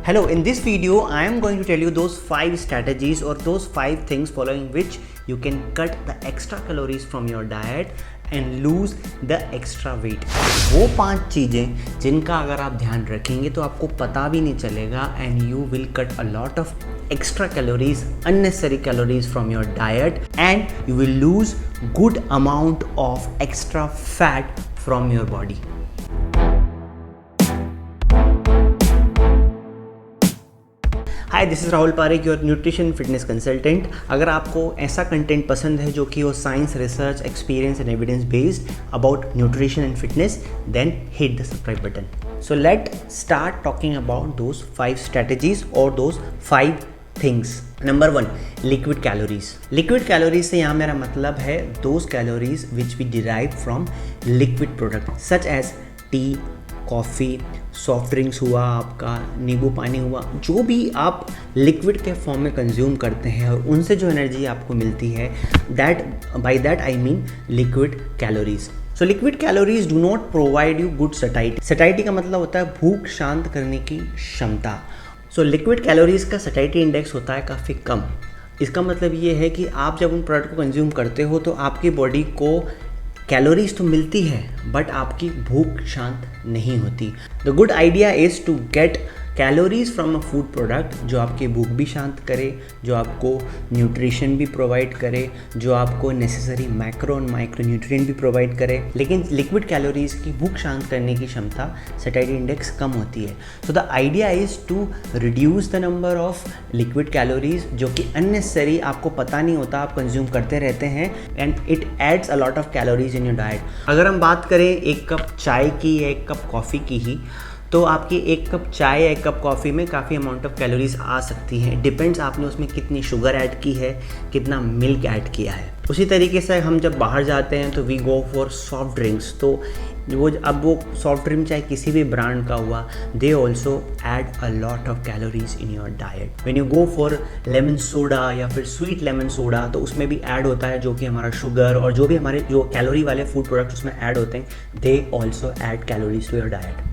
Hello, in this video I am going to tell you those 5 strategies or those 5 things following which you can cut the extra calories from your diet and lose the extra weight. वो 5 चीज़ें जिनका अगर आप ध्यान रखेंगे तो आपको पता भी नहीं चलेगा and you will cut a lot of extra calories, unnecessary calories from your diet and you will lose good amount of extra fat from your body. Hi, this is Rahul Parekh, your nutrition fitness consultant. अगर आपको ऐसा content पसंद है जो कि हो science, research, experience and evidence based about nutrition and fitness, then hit the subscribe button. So let start talking about those 5 strategies और those 5 things. Number 1, liquid calories. Liquid calories से यहाँ मेरा मतलब है those calories which we derive from liquid product such as T, coffee, soft drinks हुआ, आपका नींबू पानी हुआ, जो भी आप लिक्विड के फॉर्म में कंज्यूम करते हैं और उनसे जो एनर्जी आपको मिलती है, by that I mean liquid calories. So liquid calories do not provide you good satiety. Satiety का मतलब होता है भूख शांत करने की क्षमता। सो लिक्विड कैलोरीज का सटाइटी इंडेक्स होता है काफ़ी कम। इसका मतलब ये है कि आप जब उन प्रोडक्ट को कंज्यूम करते हो तो आपकी बॉडी को कैलोरीज तो मिलती है बट आपकी भूख शांत नहीं होती। The good idea is to get calories from a food product जो आपकी भूख भी शांत करे, जो आपको न्यूट्रिशन भी प्रोवाइड करे, जो आपको नेसेसरी मैक्रो और माइक्रो न्यूट्रिएंट भी प्रोवाइड करे। लेकिन लिक्विड कैलोरीज की भूख शांत करने की क्षमता, सैटिस्फैक्शन इंडेक्स कम होती है। So the idea is to reduce the number of liquid calories जो कि अननेसेसरी आपको पता नहीं होता, आप कंज्यूम करते रहते हैं and it adds a lot of calories in your diet. अगर हम बात करें एक कप चाय की या एक कप कॉफ़ी की ही, तो आपकी एक कप चाय या एक कप कॉफ़ी में काफ़ी अमाउंट ऑफ कैलोरीज आ सकती हैं। डिपेंड्स आपने उसमें कितनी शुगर ऐड की है, कितना मिल्क ऐड किया है। उसी तरीके से हम जब बाहर जाते हैं तो we go for soft drinks. तो वो सॉफ्ट ड्रिंक चाहे किसी भी ब्रांड का हुआ, दे also add a lot of calories in your diet. When you go for lemon soda या फिर स्वीट लेमन सोडा, तो उसमें भी ऐड होता है जो कि हमारा शुगर और जो भी हमारे जो कैलोरी वाले फूड प्रोडक्ट्स उसमें ऐड होते हैं, they also add calories to your diet.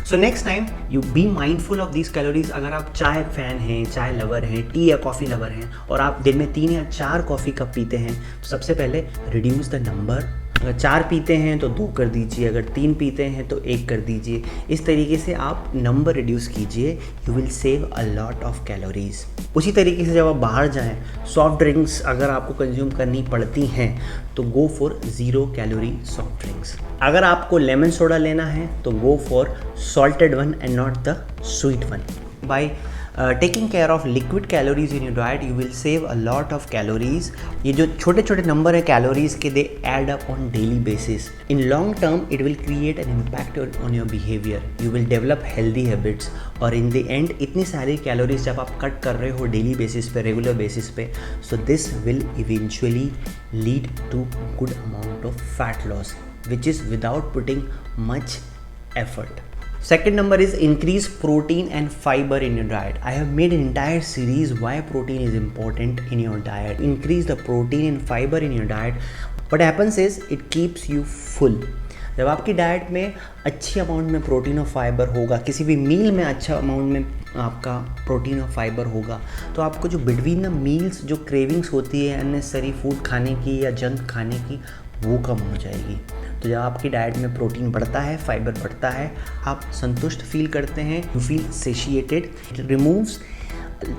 So next time you be mindful of these calories. अगर आप चाय फैन हैं, चाय लवर हैं, टी या कॉफ़ी लवर हैं और आप दिन में 3 या 4 कॉफ़ी कप पीते हैं, तो सबसे पहले रिड्यूस द नंबर। अगर 4 पीते हैं तो 2 कर दीजिए, अगर 3 पीते हैं तो 1 कर दीजिए। इस तरीके से आप नंबर रिड्यूस कीजिए, you will save a lot of calories. उसी तरीके से जब आप बाहर जाएं, सॉफ्ट ड्रिंक्स अगर आपको कंज्यूम करनी पड़ती हैं तो go for 0 calorie soft drinks. अगर आपको लेमन सोडा लेना है तो go for salted one and not the sweet one. By taking care of liquid calories in your diet you will save a lot of calories. ये जो छोटे छोटे number हैं कैलोरीज के, they add up on daily basis. In long term it will create an impact on your behaviour, you will develop healthy habits और in the end इतनी सारी calories जब आप कट कर रहे हो डेली बेसिस पे, रेगुलर बेसिस पे, so this will eventually lead to good amount of fat loss which is without putting much effort. Second number is increase protein and fiber in your diet. I have made an entire series why protein is important in your diet. Increase the protein and fiber in your diet. What happens is it keeps you full. जब आपकी diet में अच्छी amount में protein और fibre होगा, किसी भी मील में अच्छा अमाउंट में आपका प्रोटीन और फाइबर होगा, तो आपको जो बिटवीन द मील्स जो क्रेविंग्स होती है अननेसेसरी फूड खाने की या जंक खाने की, वो कम हो जाएगी। तो जब आपकी डाइट में प्रोटीन बढ़ता है, फाइबर बढ़ता है, आप संतुष्ट फील करते हैं, you feel satiated. It removes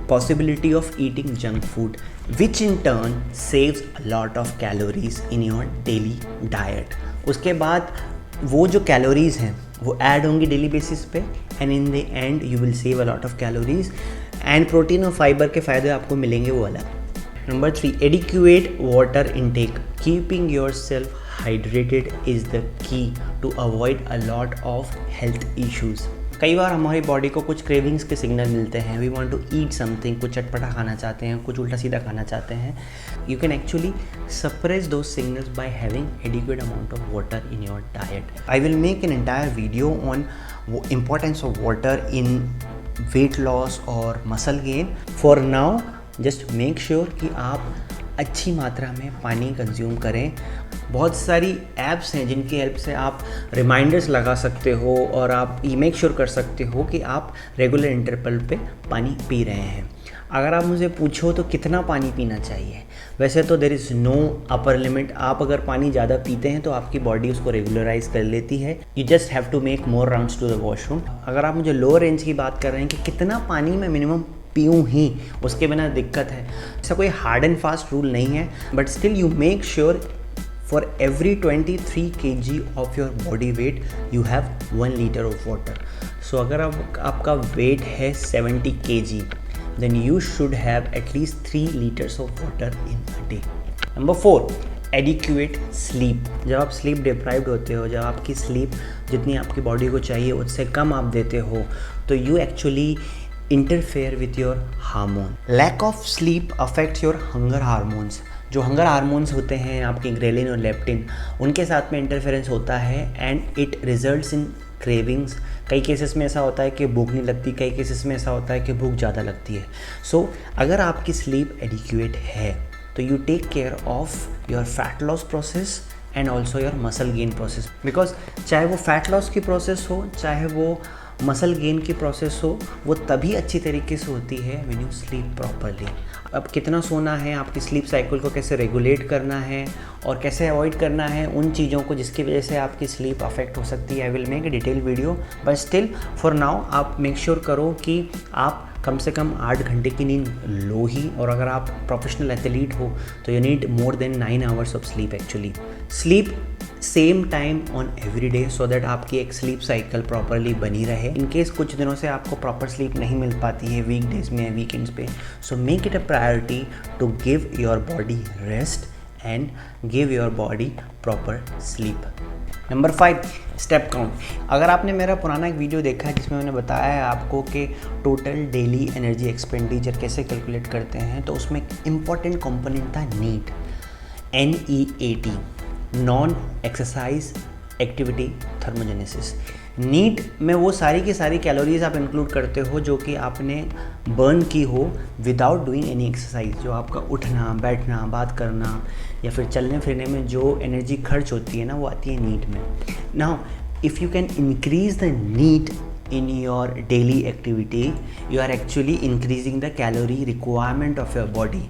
possibility of eating junk food which in turn saves a lot of calories in your daily diet. उसके बाद वो जो कैलोरीज हैं वो ऐड होंगी डेली बेसिस पे and in the end you will save a lot of calories and protein और fibre के फ़ायदे आपको मिलेंगे वो अलग। Number 3, adequate water intake. Keeping yourself hydrated is the key to avoid a lot of health issues. कई बार हमारी body को कुछ क्रेविंग्स के सिग्नल मिलते हैं, we want to eat something, कुछ चटपटा खाना चाहते हैं, कुछ उल्टा सीधा खाना चाहते हैं। You can actually suppress those signals by having adequate amount of water in your diet. I will make an entire video on importance of water in weight loss और muscle gain. For now just make sure कि आप अच्छी मात्रा में पानी consume करें। बहुत सारी ऐप्स हैं जिनकी हेल्प से आप रिमाइंडर्स लगा सकते हो और आप मेक श्योर कर सकते हो कि आप रेगुलर इंटरवल पे पानी पी रहे हैं। अगर आप मुझे पूछो तो कितना पानी पीना चाहिए, वैसे तो there is no upper limit. आप अगर पानी ज़्यादा पीते हैं तो आपकी बॉडी उसको रेगुलराइज कर लेती है। You just have to make more rounds to the washroom. अगर आप मुझे लोअर रेंज की बात कर रहे हैं कि कितना पानी मैं मिनिमम पीऊँ ही, उसके बिना दिक्कत है, ऐसा कोई हार्ड एंड फास्ट रूल नहीं है, but still you make sure for every 23 kg of your body weight you have 1 liter of water. So अगर आपका weight है 70 kg then you should have at least 3 liters of water in a day. Number 4, adequate sleep. जब आप sleep deprived होते हो, जब आपकी sleep जितनी आपकी बॉडी को चाहिए उससे कम आप देते हो, तो you actually interfere with your hormone. Lack of sleep affects your hunger hormones. जो हंगर हार्मोन्स होते हैं आपके ग्रेलिन और लेप्टिन, उनके साथ में इंटरफेरेंस होता है and it results in cravings. कई केसेस में ऐसा होता है कि भूख नहीं लगती, कई केसेस में ऐसा होता है कि भूख ज़्यादा लगती है। सो अगर आपकी स्लीप एडिक्वेट है तो you take care of your fat loss process and also your muscle gain process, because चाहे वो फैट लॉस की प्रोसेस हो चाहे वो मसल गेन की प्रोसेस हो, वो तभी अच्छी तरीके से होती है व्हेन यू स्लीप प्रॉपरली। अब कितना सोना है, आपकी स्लीप साइकिल को कैसे रेगुलेट करना है और कैसे अवॉइड करना है उन चीज़ों को जिसकी वजह से आपकी स्लीप अफेक्ट हो सकती है, आई will make a detail video, but still for now आप मेक श्योर करो कि आप कम से कम 8 घंटे की नींद लो ही, और अगर आप प्रोफेशनल एथलीट हो तो you need more than 9 hours of sleep actually. Sleep same time on every day so that आपकी एक स्लीप साइकिल प्रॉपरली बनी रहे। इन केस कुछ दिनों से आपको प्रॉपर स्लीप नहीं मिल पाती है, वीक डेज में, वीकेंड्स पे, so make it a priority to give your body rest and give your body proper sleep. Number 5, step count. अगर आपने मेरा पुराना एक वीडियो देखा है जिसमें मैंने बताया है आपको कि टोटल डेली एनर्जी एक्सपेंडिचर कैसे कैलकुलेट करते हैं, तो उसमें एक इम्पॉर्टेंट कंपोनेंट था NEAT, NEAT, non exercise activity thermogenesis. NEAT में वो सारी की सारी कैलोरीज आप इंक्लूड करते हो जो कि आपने बर्न की हो विदाउट डूइंग एनी एक्सरसाइज। जो आपका उठना, बैठना, बात करना या फिर चलने फिरने में जो एनर्जी खर्च होती है ना, वो आती है नीट में। Now if you can increase the NEAT in your daily activity, you are actually increasing the calorie requirement of your body.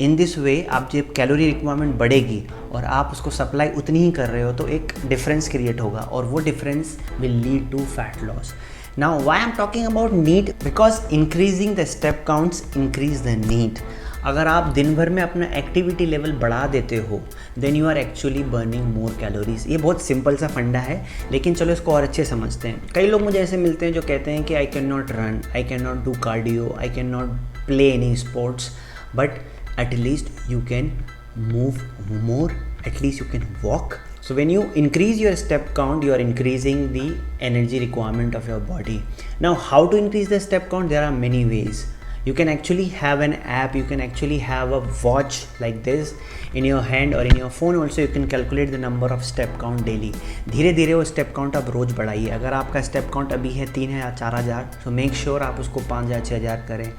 In this way आप जब कैलोरी रिक्वायरमेंट बढ़ेगी और आप उसको सप्लाई उतनी ही कर रहे हो तो एक डिफरेंस क्रिएट होगा और वो difference will lead to fat loss. Now why I'm talking about NEAT? Because increasing the step counts increase the NEAT. अगर आप दिन भर में अपना एक्टिविटी लेवल बढ़ा देते हो then you are actually burning more calories. ये बहुत सिंपल सा फंडा है, लेकिन चलो इसको और अच्छे समझते हैं। कई लोग मुझे ऐसे मिलते हैं जो कहते हैं कि I can not run, I can not do cardio, I can not play any sports, but at least you can move more, at least you can walk. So when you increase your step count, you are increasing the energy requirement of your body. Now how to increase the step count? There are many ways. You can actually have an app, you can actually have a watch like this in your hand or in your phone also. You can calculate the number of step count daily. धीरे धीरे वो step count आप रोज़ बढ़ाइए. अगर आपका step count अभी है 3 या 4,000, तो make sure आप उसको 5,000 6,000 करें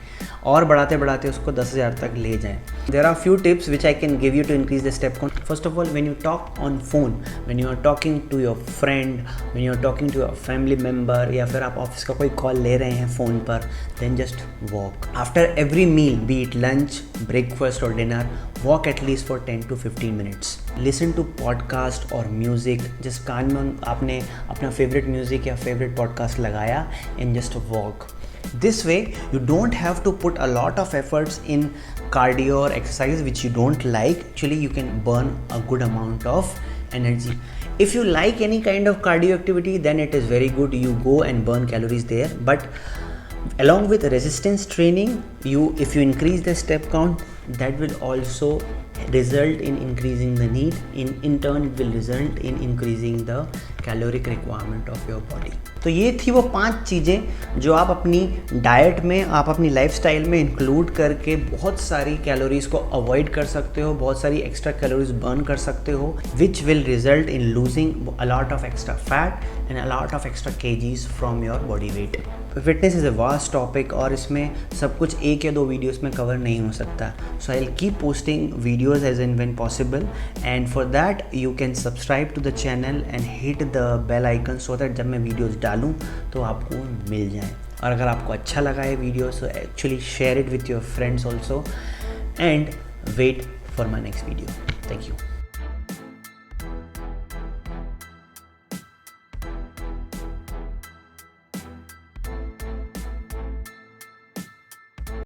और बढ़ाते बढ़ाते उसको 10,000 तक ले जाएं. There are few tips which I can give you to increase the step count. First of all, when you talk on phone, when you are talking to your friend, when you are talking to your family member, या फिर आप office का कोई call ले रहे हैं phone पर, then just walk. After every meal, be it lunch, breakfast or dinner, walk at least for 10 to 15 minutes. Listen to podcast or music. जिस कान में आपने अपना favorite music या favorite podcast लगाया and just walk. This way, you don't have to put a lot of efforts in cardio or exercise which you don't like. Actually, you can burn a good amount of energy. If you like any kind of cardio activity, then it is very good. You go and burn calories there. But along with resistance training, if you increase the step count, that will also result in increasing the need. In turn, it will result in increasing the caloric requirement of your body. तो ये थी वो 5 चीज़ें जो आप अपनी diet में, आप अपनी लाइफस्टाइल में इंक्लूड करके बहुत सारी कैलोरीज को अवॉइड कर सकते हो, बहुत सारी एक्स्ट्रा कैलोरीज बर्न कर सकते हो, which will result in losing a lot of extra fat and a lot of extra kgs from your body weight. Fitness is a vast topic और इसमें सब कुछ एक या दो वीडियोस में कवर नहीं हो सकता. So I will keep posting videos as and when possible, and for that you can subscribe to the channel and hit the bell icon so that जब मैं वीडियोस डालूँ तो आपको मिल जाए. और अगर आपको अच्छा लगा है video so actually share it with your friends also, and wait for my next video. Thank you.